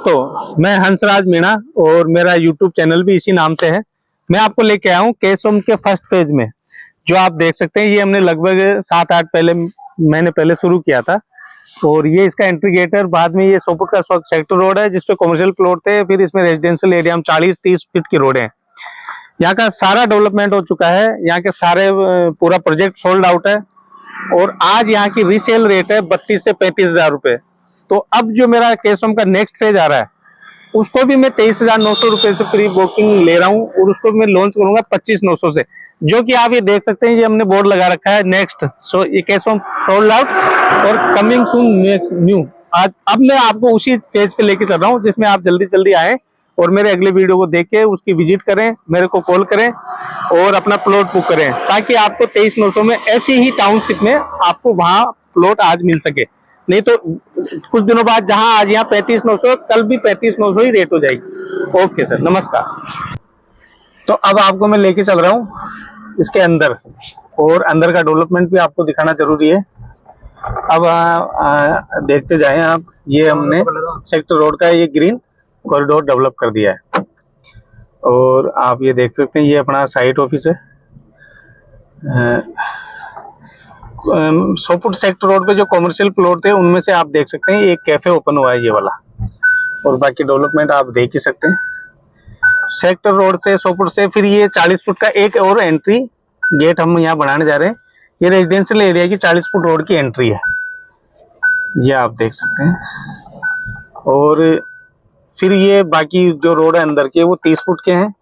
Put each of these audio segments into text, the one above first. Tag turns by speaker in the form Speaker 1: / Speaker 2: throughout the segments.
Speaker 1: तो मैं हंसराज मीणा और मेरा YouTube चैनल भी इसी नाम से है। मैं आपको लेके आया हूँ केसोम के फर्स्ट फेज में, जो आप देख सकते हैं। ये हमने लगभग 7-8 महीने पहले शुरू किया था और ये इसका एंट्री गेट है। बाद में ये सोपुर का सेक्टर रोड है जिसपे कमर्शियल प्लॉट थे, फिर इसमें रेजिडेंशियल एरिया में 40-30 फीट की रोड है। यहाँ का सारा डेवलपमेंट हो चुका है, यहाँ के सारे पूरा प्रोजेक्ट सोल्ड आउट है और आज यहाँ की रीसेल रेट है 32 से 35 हजार रुपए। तो अब जो मेरा केसोम का नेक्स्ट फेज आ रहा है उसको भी मैं 23,900 रुपए से प्री बुकिंग ले रहा हूँ और उसको मैं लॉन्च करूंगा 25,900 से, जो कि आप ये देख सकते हैं। ये हमने बोर्ड लगा रखा है नेक्स्ट, सो ये केसोम सोल्ड आउट और कमिंग सून न्यू। आज अब मैं आपको उसी फेज पे लेके चल रहा हूँ जिसमें आप जल्दी जल्दी आए और मेरे अगले वीडियो को देख के उसकी विजिट करें, मेरे को कॉल करें और अपना प्लॉट बुक करें, ताकि आपको 23,900 में ऐसी ही टाउनशिप में आपको वहां प्लॉट आज मिल सके। नहीं तो कुछ दिनों बाद जहां आज यहाँ 35,900, कल भी 35,900 ही रेट हो जाएगी। ओके सर, नमस्कार। तो अब आपको मैं लेके चल रहा हूँ इसके अंदर और अंदर का डेवलपमेंट भी आपको दिखाना जरूरी है। अब देखते जाएं आप। ये हमने सेक्टर रोड का ये ग्रीन कॉरिडोर डेवलप कर दिया है और आप ये देख सकते हैं। ये अपना साइट ऑफिस है। सोपुर सेक्टर रोड पे जो कमर्शियल प्लॉट थे उनमें से आप देख सकते हैं एक कैफे ओपन हुआ है ये वाला, और बाकी डेवलपमेंट आप देख ही सकते हैं। सेक्टर रोड से सोपुर से फिर ये 40 फुट का एक और एंट्री गेट हम यहाँ बनाने जा रहे हैं। ये रेजिडेंशियल एरिया की 40 फुट रोड की एंट्री है, ये आप देख सकते हैं। और फिर ये बाकी जो रोड है अंदर के वो 30 फुट के हैं।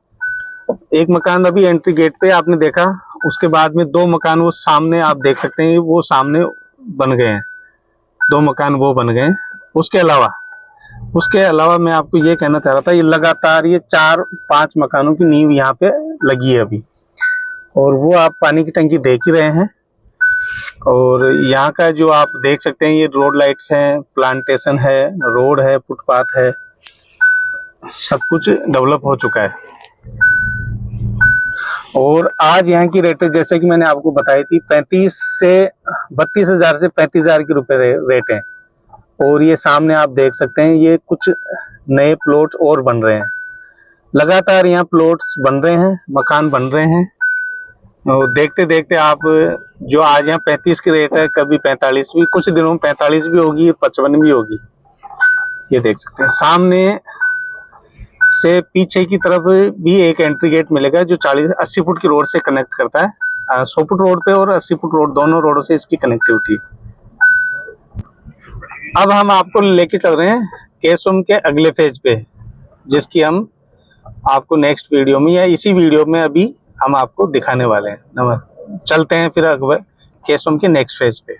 Speaker 1: एक मकान अभी एंट्री गेट पे आपने देखा, उसके बाद में 2 मकान वो सामने आप देख सकते हैं, वो सामने बन गए हैं, 2 मकान वो बन गए हैं। उसके अलावा मैं आपको ये कहना चाह रहा था, ये लगातार ये 4-5 मकानों की नींव यहाँ पे लगी है अभी, और वो आप पानी की टंकी देख ही रहे हैं। और यहाँ का जो आप देख सकते हैं, ये रोड लाइट्स हैं, प्लांटेशन है, रोड है, फुटपाथ है, सब कुछ डेवलप हो चुका है। और आज यहाँ की रेट जैसे कि मैंने आपको बताई थी 32 हजार से 35 हजार के रुपए रेट है। और ये सामने आप देख सकते हैं, ये कुछ नए प्लॉट और बन रहे हैं। लगातार यहाँ प्लॉट्स बन रहे हैं, मकान बन रहे हैं। और देखते देखते आप जो आज यहाँ 35 की रेट है, कभी 45 भी, कुछ दिनों में 45 भी होगी, 55 भी होगी। ये देख सकते हैं। सामने से पीछे की तरफ भी एक एंट्री गेट मिलेगा जो 40-80 फुट की रोड से कनेक्ट करता है। 100 फुट रोड पे और 80 फुट रोड, दोनों रोडों से इसकी कनेक्टिविटी। अब हम आपको लेके चल रहे हैं केसोम के अगले फेज पे, जिसकी हम आपको नेक्स्ट वीडियो में या इसी वीडियो में अभी हम आपको दिखाने वाले हैं। चलते हैं फिर अकबर केसोम के नेक्स्ट फेज पे।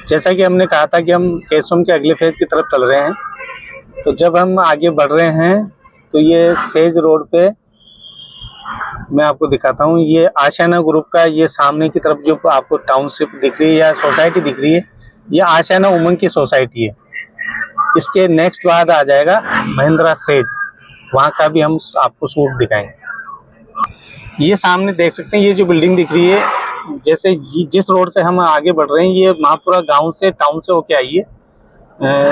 Speaker 1: जैसा कि हमने कहा था कि हम केसोम के अगले फेज की तरफ चल रहे हैं, तो जब हम आगे बढ़ रहे हैं तो ये सेज रोड पे मैं आपको दिखाता हूँ। ये आशियाना ग्रुप का ये सामने की तरफ जो आपको टाउनशिप दिख रही है या सोसाइटी दिख रही है, ये आशियाना उमंग की सोसाइटी है। इसके नेक्स्ट बाद आ जाएगा महिंद्रा सेज, वहाँ का भी हम आपको शूट दिखाएंगे। ये सामने देख सकते हैं, ये जो बिल्डिंग दिख रही है, जैसे जिस रोड से हम आगे बढ़ रहे हैं, ये महापुरा गाँव से, टाउन से होके आई है,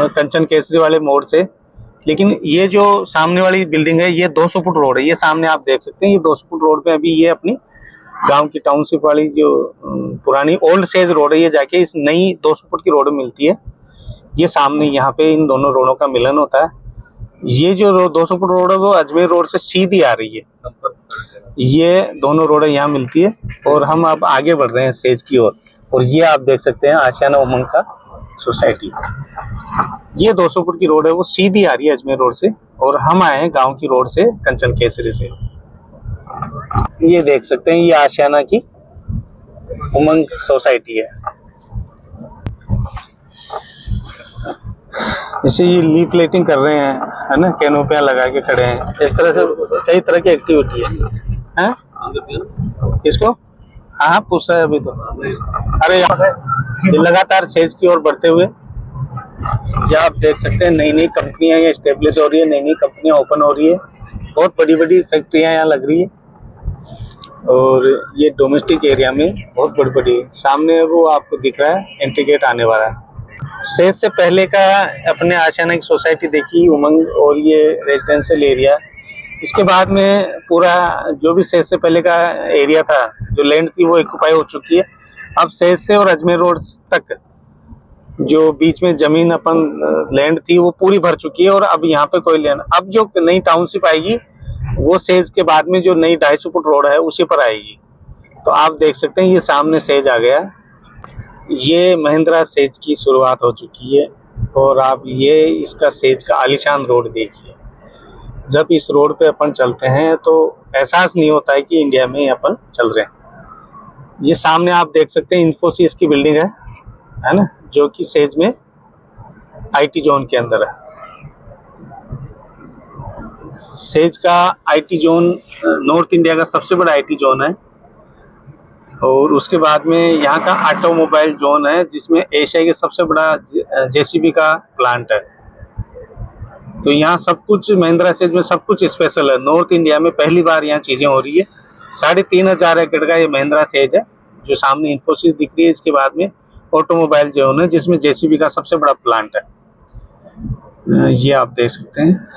Speaker 1: कंचन केसरी वाले मोड़ से। लेकिन ये जो सामने वाली बिल्डिंग है ये 200 फुट रोड है। ये सामने आप देख सकते हैं, ये 200 फुट रोड पे अभी ये अपनी गांव की टाउनशिप वाली जो पुरानी ओल्ड सेज रोड है, ये जाके इस नई 200 फुट की रोड मिलती है। ये सामने यहाँ पे इन दोनों रोडों का मिलन होता है। ये जो 200 फुट रोड है वो अजमेर रोड से सीधी आ रही है। ये दोनों रोडें यहाँ मिलती है और हम अब आगे बढ़ रहे हैं सेज की ओर। और ये आप देख सकते हैं आशियाना उमंग का सोसाइटी। ये 200 फुट की रोड है, वो सीधी आ रही है अजमेर रोड से, और हम आए हैं गांव की रोड से, कंचन केसरी से। ये देख सकते हैं, ये आशियाना की उमंग सोसाइटी है। इसे ये लीफलेटिंग कर रहे हैं, है ना, कैनोपियां लगा के खड़े हैं। इस तरह से कई तरह की एक्टिविटी है। इसको हाँ पूछ रहा है अभी तो। अरे ये लगातार सेज की ओर बढ़ते हुए ये आप देख सकते हैं, नई नई कंपनियां यहाँ स्टेब्लिश हो रही है, नई नई कंपनियां ओपन हो रही है, बहुत बड़ी बड़ी फैक्ट्रियां यहाँ लग रही है। और ये डोमेस्टिक एरिया में बहुत बड़ी बड़ी, सामने वो आपको दिख रहा है एंट्री गेट आने वाला है। सेज से पहले का अपने आशियाना की सोसाइटी देखी, उमंग, और ये रेजिडेंशियल एरिया। इसके बाद में पूरा जो भी सेज से पहले का एरिया था, जो लैंड थी, वो ऑक्युपाई हो चुकी है। अब सेज से और अजमेर रोड तक जो बीच में जमीन अपन लैंड थी वो पूरी भर चुकी है, और अब यहाँ पे कोई लैंड, अब जो नई टाउनशिप आएगी वो सेज के बाद में जो नई 250 फुट रोड है उसी पर आएगी। तो आप देख सकते हैं ये सामने सेज आ गया। ये महिंद्रा सेज की शुरुआत हो चुकी है, और आप ये इसका सेज का आलीशान रोड देखिए। जब इस रोड पे अपन चलते हैं तो एहसास नहीं होता है कि इंडिया में अपन चल रहे हैं। ये सामने आप देख सकते हैं इन्फोसिस की बिल्डिंग है ना, जो कि सेज में आईटी जोन के अंदर है। सेज का आईटी जोन नॉर्थ इंडिया का सबसे बड़ा आईटी जोन है, और उसके बाद में यहाँ का ऑटोमोबाइल जोन है, जिसमें एशिया के सबसे बड़ा जेसीबी का प्लांट है। तो यहाँ सब कुछ महिंद्रा सेज में सब कुछ स्पेशल है। नॉर्थ इंडिया में पहली बार यहाँ चीजें हो रही है। 3500 एकड़ का ये महिंद्रा सेज है, जो सामने इन्फोसिस दिख रही है। इसके बाद में ऑटोमोबाइल जोन है, जिसमें जेसीबी का सबसे बड़ा प्लांट है, ये आप देख सकते हैं।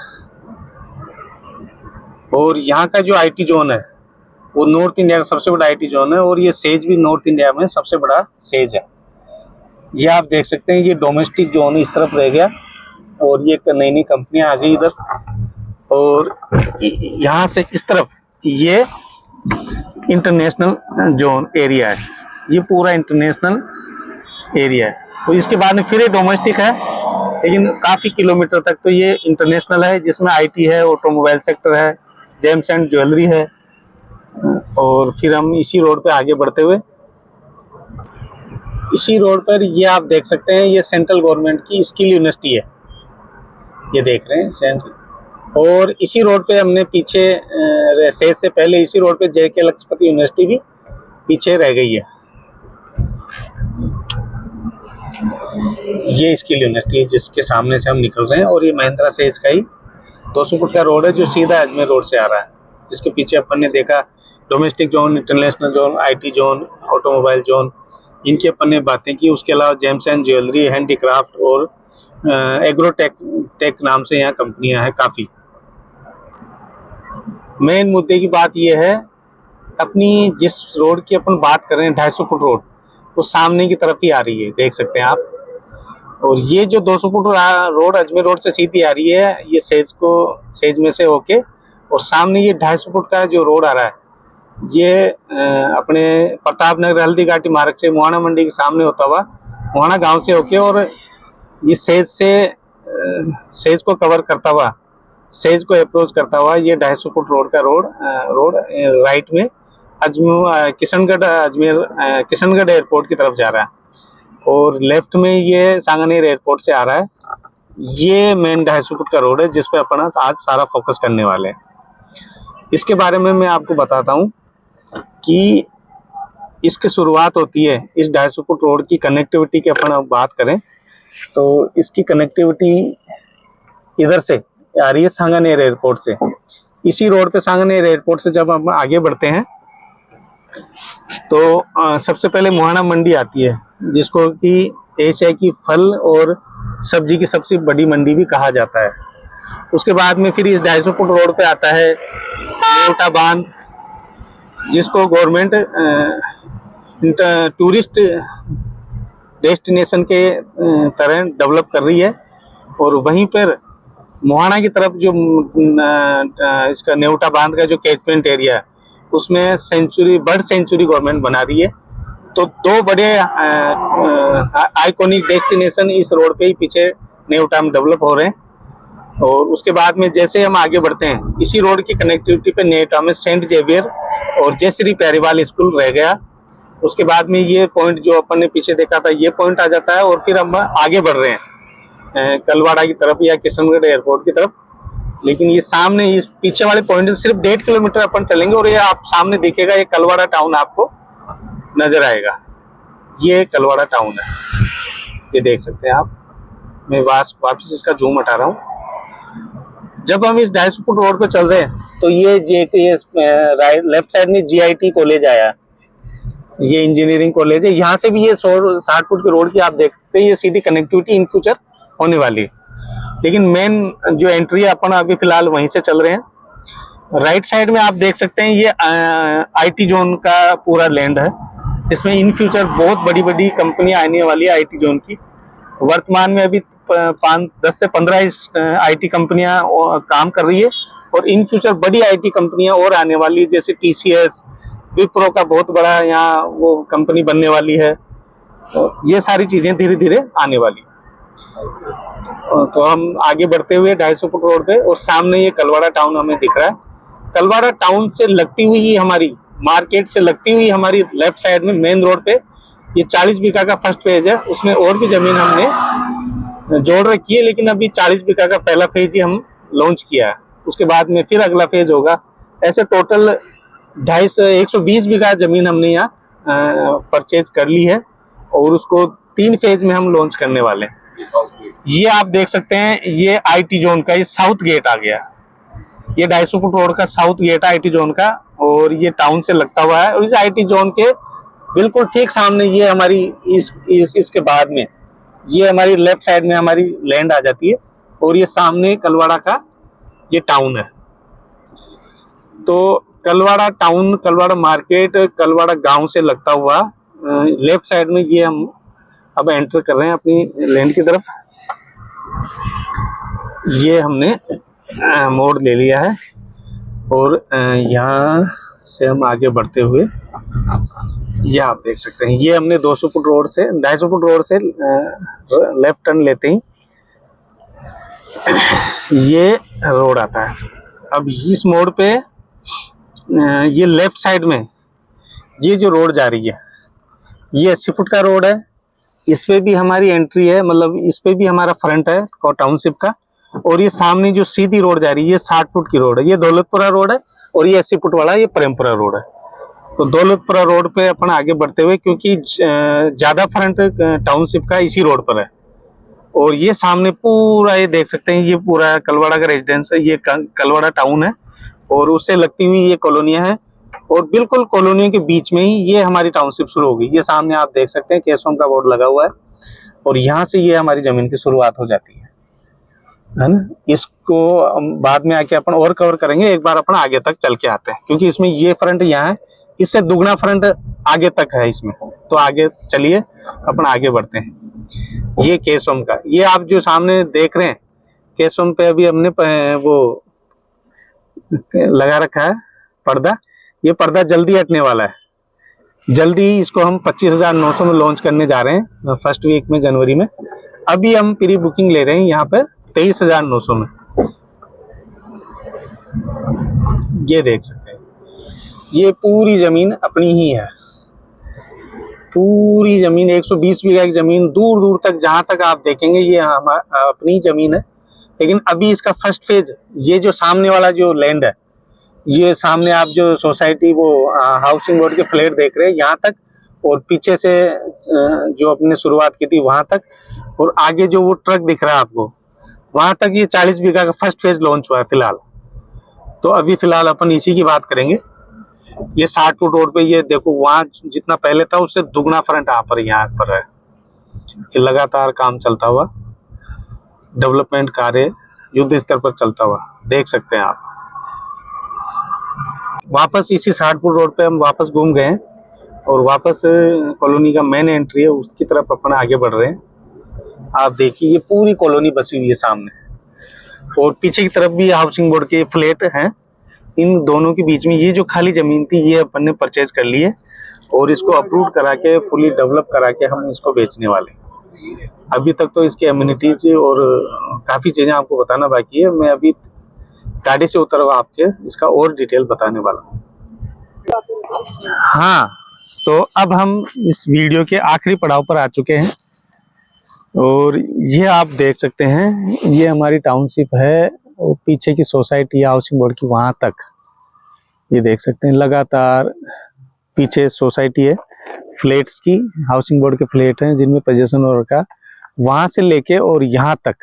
Speaker 1: और यहाँ का जो आईटी जोन है वो नॉर्थ इंडिया का सबसे बड़ा आईटी जोन है, और ये सेज भी नॉर्थ इंडिया में सबसे बड़ा सेज है। ये आप देख सकते हैं, ये डोमेस्टिक जोन इस तरफ रह गया, और ये नई नई कंपनियां आ गई इधर, और यहाँ से इस तरफ ये इंटरनेशनल जोन एरिया है। ये पूरा इंटरनेशनल एरिया है। तो इसके बाद में फिर ये डोमेस्टिक है, लेकिन काफी किलोमीटर तक तो ये इंटरनेशनल है, जिसमें आईटी है, ऑटोमोबाइल सेक्टर है, जेम्स एंड ज्वेलरी है। और फिर हम इसी रोड पे आगे बढ़ते हुए, इसी रोड पर ये आप देख सकते हैं, ये सेंट्रल गवर्नमेंट की स्किल यूनिवर्सिटी है, ये देख रहे हैं सेंट्रल। और इसी रोड पे हमने पीछे सेज से पहले इसी रोड पे JK लखपति यूनिवर्सिटी भी पीछे रह गई है। ये स्किल यूनिवर्सिटी है जिसके सामने से हम निकल रहे हैं, और ये महिंद्रा सेज का ही 200 फुट का रोड है, जो सीधा अजमेर रोड से आ रहा है। जिसके पीछे अपन ने देखा domestic zone, international zone, IT zone, automobile zone, इनकी अपन ने बातें की। उसके अलावा जेम्स एंड ज्वेलरी, हैंडीक्राफ्ट और एग्रोटेक नाम से यहाँ कंपनियां हैं काफ़ी। मेन मुद्दे की बात यह है, अपनी जिस रोड की अपन बात कर रहे हैं 250 फुट रोड, वो सामने की तरफ ही आ रही है, देख सकते हैं आप। और ये जो 200 फुट रोड अजमेर रोड से सीधी आ रही है, ये सेज में से होके, और सामने ये 250 फुट का जो रोड आ रहा है, ये अपने प्रताप नगर हल्दी घाटी मार्ग से मुहाना मंडी के सामने होता हुआ मुहाना गांव से होके, और ये सेज को कवर करता हुआ, सेज को अप्रोच करता हुआ, ये 250 फुट रोड का रोड राइट में किशनगढ़ एयरपोर्ट की तरफ जा रहा है, और लेफ्ट में ये सांगानेर एयरपोर्ट से आ रहा है। ये मेन 250 फुट का रोड है, जिस पे अपन आज सारा फोकस करने वाले हैं। इसके बारे में मैं आपको बताता हूँ कि इसकी शुरुआत होती है इस 250 फुट रोड की कनेक्टिविटी की। अपन अब बात करें तो इसकी कनेक्टिविटी इधर से आ रही है सांगानेर एयरपोर्ट से। इसी रोड पे सांगानेर एयरपोर्ट से जब हम आगे बढ़ते हैं तो सबसे पहले मुहाना मंडी आती है, जिसको कि एशिया की फल और सब्जी की सबसे बड़ी मंडी भी कहा जाता है। उसके बाद में फिर इस 250 फुट रोड पे आता है नेवटा बांध, जिसको गवर्नमेंट टूरिस्ट डेस्टिनेशन के तरह डेवलप कर रही है। और वहीं पर मुहाना की तरफ जो इसका नेवटा बांध का जो कैचमेंट एरिया है, उसमें बर्ड सेंचुरी गवर्नमेंट बना रही है। तो दो बड़े आइकॉनिक डेस्टिनेशन इस रोड पे ही पीछे नेवटा में डेवलप हो रहे हैं। और उसके बाद में जैसे हम आगे बढ़ते हैं, इसी रोड की कनेक्टिविटी पे नेवटा में सेंट जेवियर और जयश्री प्यारीवाल स्कूल रह गया। उसके बाद में ये पॉइंट जो अपन ने पीछे देखा था, ये पॉइंट आ जाता है। और फिर हम आगे बढ़ रहे हैं कलवाड़ा की तरफ या किशनगढ़ एयरपोर्ट की तरफ। लेकिन ये सामने इस पीछे वाले पॉइंट से सिर्फ 1.5 किलोमीटर अपन चलेंगे और ये आप सामने दिखेगा, ये कलवाड़ा टाउन आपको नजर आएगा। ये कलवाड़ा टाउन है, ये देख सकते हैं आप। मैं वापस इसका जूम हटा रहा हूँ। जब हम इस 250 फुट रोड पे चल रहे हैं तो ये लेफ्ट साइड में GIT कॉलेज आया। ये इंजीनियरिंग कॉलेज है। यहाँ से भी ये 60 फुट की रोड की आप देखते हैं, ये सीधी कनेक्टिविटी इन फ्यूचर होने वाली है। लेकिन मेन जो एंट्री है अपन अभी फिलहाल वहीं से चल रहे हैं। राइट साइड में आप देख सकते हैं ये आईटी जोन का पूरा लैंड है। इसमें इन फ्यूचर बहुत बड़ी बड़ी कंपनियां आने वाली है आईटी जोन की। वर्तमान में अभी 10 से 15 आईटी कंपनियां काम कर रही है और इन फ्यूचर बड़ी आईटी कंपनियां और आने वाली है, जैसे टीसीएस, विप्रो का बहुत बड़ा यहाँ वो कंपनी बनने वाली है। तो ये सारी चीजें धीरे धीरे आने वाली है। तो हम आगे बढ़ते हुए 250 फुट रोड पे, और सामने ये कलवाड़ा टाउन हमें दिख रहा है। कलवाड़ा टाउन से लगती हुई हमारी मार्केट से लगती हुई हमारी लेफ्ट साइड में मेन रोड पे ये 40 बीघा का फर्स्ट फेज है। उसमें और भी जमीन हमने जोड़ रखी है, लेकिन अभी 40 बीघा का पहला फेज ही हम लॉन्च किया है। उसके बाद में फिर अगला फेज होगा। ऐसे टोटल 120 बीघा जमीन हमने यहाँ परचेज कर ली है और उसको 3 फेज में हम लॉन्च करने वाले हैं। ये आप देख सकते हैं, ये आईटी जोन का ये साउथ गेट आ गया। ये 250 फुट रोड का साउथ गेट है आईटी जोन का, और ये टाउन से लगता हुआ है। और इस आईटी जोन के बिल्कुल ठीक सामने ये हमारी इसके बाद में ये हमारी लेफ्ट साइड में हमारी लैंड आ जाती है, और ये सामने कलवाड़ा का ये टाउन है। तो कलवाड़ा टाउन, कलवाड़ा मार्केट, कलवाड़ा गांव से लगता हुआ लेफ्ट साइड में ये हम अब एंटर कर रहे हैं अपनी लैंड की तरफ। ये हमने मोड़ ले लिया है और यहाँ से हम आगे बढ़ते हुए ये आप देख सकते हैं, ये हमने 200 फुट रोड से 250 फुट रोड से लेफ्ट टर्न लेते ही ये रोड आता है। अब इस मोड़ पे ये लेफ्ट साइड में ये जो रोड जा रही है ये 80 फुट का रोड है। इस पे भी हमारी एंट्री है, मतलब इस पे भी हमारा फ्रंट है टाउनशिप का। और ये सामने जो सीधी रोड जा रही है ये 60 फुट की रोड है, ये दौलतपुरा रोड है। और ये 80 फुट वाला ये प्रेमपुरा रोड है। तो दौलतपुरा रोड पे अपन आगे बढ़ते हुए, क्योंकि ज्यादा फ्रंट टाउनशिप का इसी रोड पर है। और ये सामने पूरा ये देख सकते हैं, ये पूरा कलवाड़ा का रेजिडेंस है, ये कलवाड़ा टाउन है और उससे लगती हुई ये कॉलोनियां है। और बिल्कुल कॉलोनियों के बीच में ही ये हमारी टाउनशिप शुरू होगी। ये सामने आप देख सकते हैं केसोम का बोर्ड लगा हुआ है, और यहाँ से ये हमारी जमीन की शुरुआत हो जाती है ना। इसको बाद में आके अपन और कवर करेंगे, एक बार अपन आगे तक चल के आते हैं, क्योंकि इसमें ये फ्रंट यहाँ है, इससे दुगना फ्रंट आगे तक है इसमें। तो आगे चलिए अपन आगे बढ़ते हैं। ये केसोम का, ये आप जो सामने देख रहे हैं केसोम पे अभी हमने वो लगा रखा है पर्दा। ये पर्दा जल्दी हटने वाला है, जल्दी इसको हम 25,900 में लॉन्च करने जा रहे हैं फर्स्ट वीक में, जनवरी में। अभी हम प्री बुकिंग ले रहे हैं यहाँ पर 23,900 में। ये देख सकते हैं, ये पूरी जमीन अपनी ही है, पूरी जमीन 120 बीघा की जमीन, दूर दूर तक जहां तक आप देखेंगे ये अपनी जमीन है। लेकिन अभी इसका फर्स्ट फेज, ये जो सामने वाला जो लैंड है, ये सामने आप जो सोसाइटी वो हाउसिंग बोर्ड के फ्लैट देख रहे हैं यहाँ तक, और पीछे से जो अपने शुरुआत की थी वहां तक, और आगे जो वो ट्रक दिख रहा है आपको वहां तक, ये 40 बीघा का फर्स्ट फेज लॉन्च हुआ है फिलहाल। तो अभी फिलहाल अपन इसी की बात करेंगे। ये 60 फुट रोड पे ये देखो, वहां जितना पहले था उससे दुगना फ्रंट यहाँ पर है। ये लगातार काम चलता हुआ, डेवलपमेंट कार्य युद्ध स्तर पर चलता हुआ देख सकते हैं आप। वापस इसी 60 फुट रोड पे हम वापस घूम गए हैं और वापस कॉलोनी का मेन एंट्री है उसकी तरफ अपन आगे बढ़ रहे हैं। आप देखिए ये पूरी कॉलोनी बसी हुई है सामने, और पीछे की तरफ भी हाउसिंग बोर्ड के फ्लैट हैं। इन दोनों के बीच में ये जो खाली जमीन थी ये अपन ने परचेज कर ली है, और इसको अप्रूव करा के फुली डेवलप करा के हम इसको बेचने वाले हैं। अभी तक तो इसकी एम्यूनिटीज और काफी चीजें आपको बताना बाकी है। मैं अभी गाड़ी से उतर आपके इसका और डिटेल बताने वाला हूँ। हाँ, तो अब हम इस वीडियो के आखिरी पड़ाव पर आ चुके हैं, और ये आप देख सकते हैं ये हमारी टाउनशिप है, और पीछे की सोसाइटी हाउसिंग बोर्ड की वहां तक ये देख सकते हैं। लगातार पीछे सोसाइटी है फ्लैट्स की, हाउसिंग बोर्ड के फ्लैट हैं जिनमें पोजीशन हो रखा, वहां से लेके और यहाँ तक,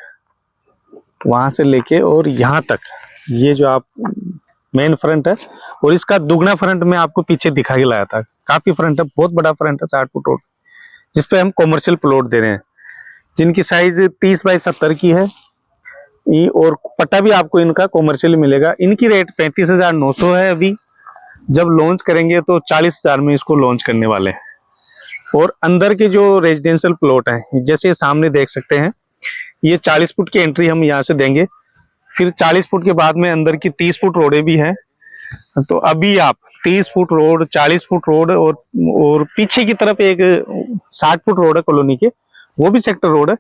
Speaker 1: वहां से लेके और यहाँ तक ये जो आप मेन फ्रंट है, और इसका दुगना फ्रंट में आपको पीछे दिखा के लाया था। काफी फ्रंट है, बहुत बड़ा फ्रंट है 60 फुट रोड, जिसपे हम कॉमर्शियल प्लॉट दे रहे हैं, जिनकी साइज 30 बाई 70 की है। और पट्टा भी आपको इनका कॉमर्शियल मिलेगा। इनकी रेट 35,900 है। अभी जब लॉन्च करेंगे तो 40,000 में इसको लॉन्च करने वाले हैं। और अंदर के जो रेजिडेंशियल प्लॉट हैं, जैसे ये सामने देख सकते हैं, ये 40 फुट की एंट्री हम यहाँ से देंगे। फिर 40 फुट के बाद में अंदर की 30 फुट रोडें भी हैं। तो अभी आप 30 फुट रोड, 40 फुट रोड और पीछे की तरफ एक 60 फुट रोड है कॉलोनी के, वो भी सेक्टर रोड है।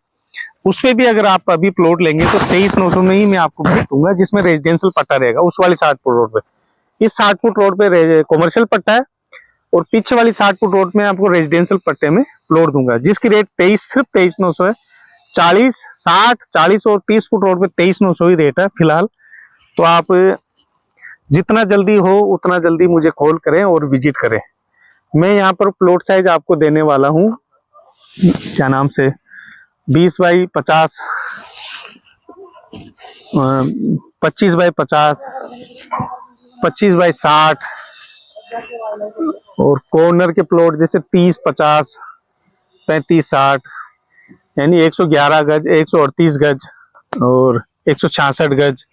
Speaker 1: उस पे भी अगर आप अभी प्लॉट लेंगे तो 23,900 में ही मैं आपको दूंगा, जिसमें रेजिडेंशियल पट्टा रहेगा उस वाली 60 फुट रोड पे। इस 60 फुट रोड पे कॉमर्शियल पट्टा है और पीछे वाली 60 फुट रोड में आपको रेजिडेंशियल पट्टे में प्लॉट दूंगा, जिसकी रेट सिर्फ 23,900 है। 40, 60, 40 और 30 फुट रोड पे 23,900 ही रेट है फिलहाल। तो आप जितना जल्दी हो उतना जल्दी मुझे कॉल करें और विजिट करें। मैं यहाँ पर प्लॉट साइज आपको देने वाला हूँ, क्या नाम से, 20 बाई 50, 25 बाई 50, 25 बाई 60 और कॉर्नर के प्लॉट जैसे 30, 50, 35, 60, यानी 111 गज, 138 गज और 166 गज,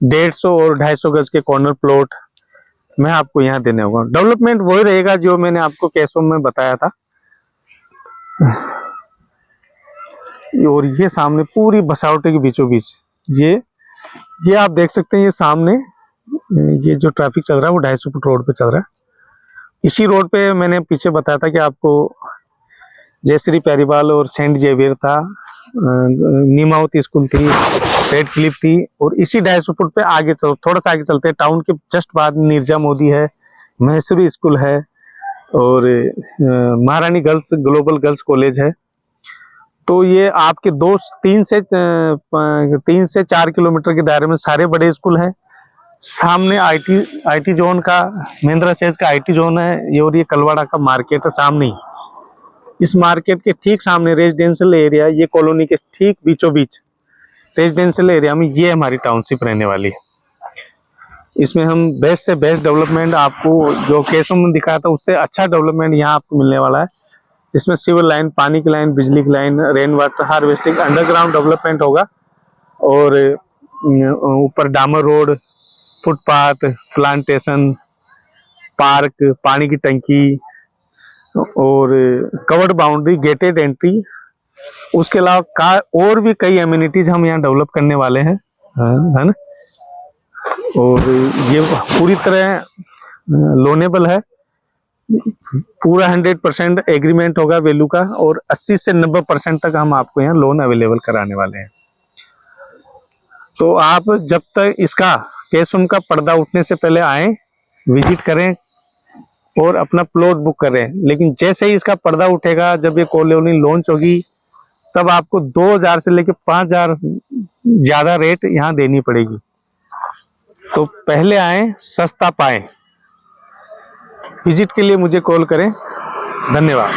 Speaker 1: 150 और 250 गज के कॉर्नर प्लॉट मैं आपको यहाँ देने होगा। डेवलपमेंट वही रहेगा जो मैंने आपको कैसों में बताया था। और ये सामने पूरी बसावटे के बीचों बीच ये आप देख सकते हैं। ये सामने ये जो ट्रैफिक चल रहा है वो 250 फुट रोड पे चल रहा है। इसी रोड पे मैंने पीछे बताया था कि आपको जयश्री पेरीवाल और सेंट जेवियर था, नीमावती स्कूल थी, रेड क्लिफ थी। और इसी 250 फुट पे आगे थोड़ा सा आगे चलते हैं, टाउन के जस्ट बाद नीरजा मोदी है, महेश्वरी स्कूल है और महारानी गर्ल्स ग्लोबल गर्ल्स कॉलेज है। तो ये आपके 3 से 4 किलोमीटर के दायरे में सारे बड़े स्कूल हैं। सामने आईटी जोन का, महिंद्रा सेज का आईटी जोन है ये, और ये कलवाड़ा का मार्केट है सामने ही। इस मार्केट के ठीक सामने रेजिडेंशियल एरिया, ये कॉलोनी के ठीक बीचों बीच रेजिडेंशियल एरिया में ये हमारी टाउनशिप रहने वाली है। इसमें हम बेस्ट से बेस्ट डेवलपमेंट आपको, जो केसों में दिखाया था उससे अच्छा डेवलपमेंट यहाँ आपको मिलने वाला है। इसमें सिवर लाइन, पानी की लाइन, बिजली की line, rain water harvesting, underground development होगा। और ऊपर डामर रोड, फुटपाथ, प्लांटेशन, पार्क, पानी की टंकी और कवर्ड बाउंड्री, गेटेड एंट्री। उसके अलावा और भी कई एमिनिटीज हम यहाँ डेवलप करने वाले हैं, है ना। और ये पूरी तरह लोनेबल है, पूरा 100% एग्रीमेंट होगा वैल्यू का, और 80 से 90% तक हम आपको यहाँ लोन अवेलेबल कराने वाले हैं। तो आप जब तक इसका केसुम का पर्दा उठने से पहले आए, विजिट करें और अपना प्लॉट बुक करें। लेकिन जैसे ही इसका पर्दा उठेगा, जब ये कॉलोनी लॉन्च होगी, तब आपको 2,000 से लेकर 5,000 ज्यादा रेट यहाँ देनी पड़ेगी। तो पहले आए, सस्ता पाएं। विजिट के लिए मुझे कॉल करें। धन्यवाद।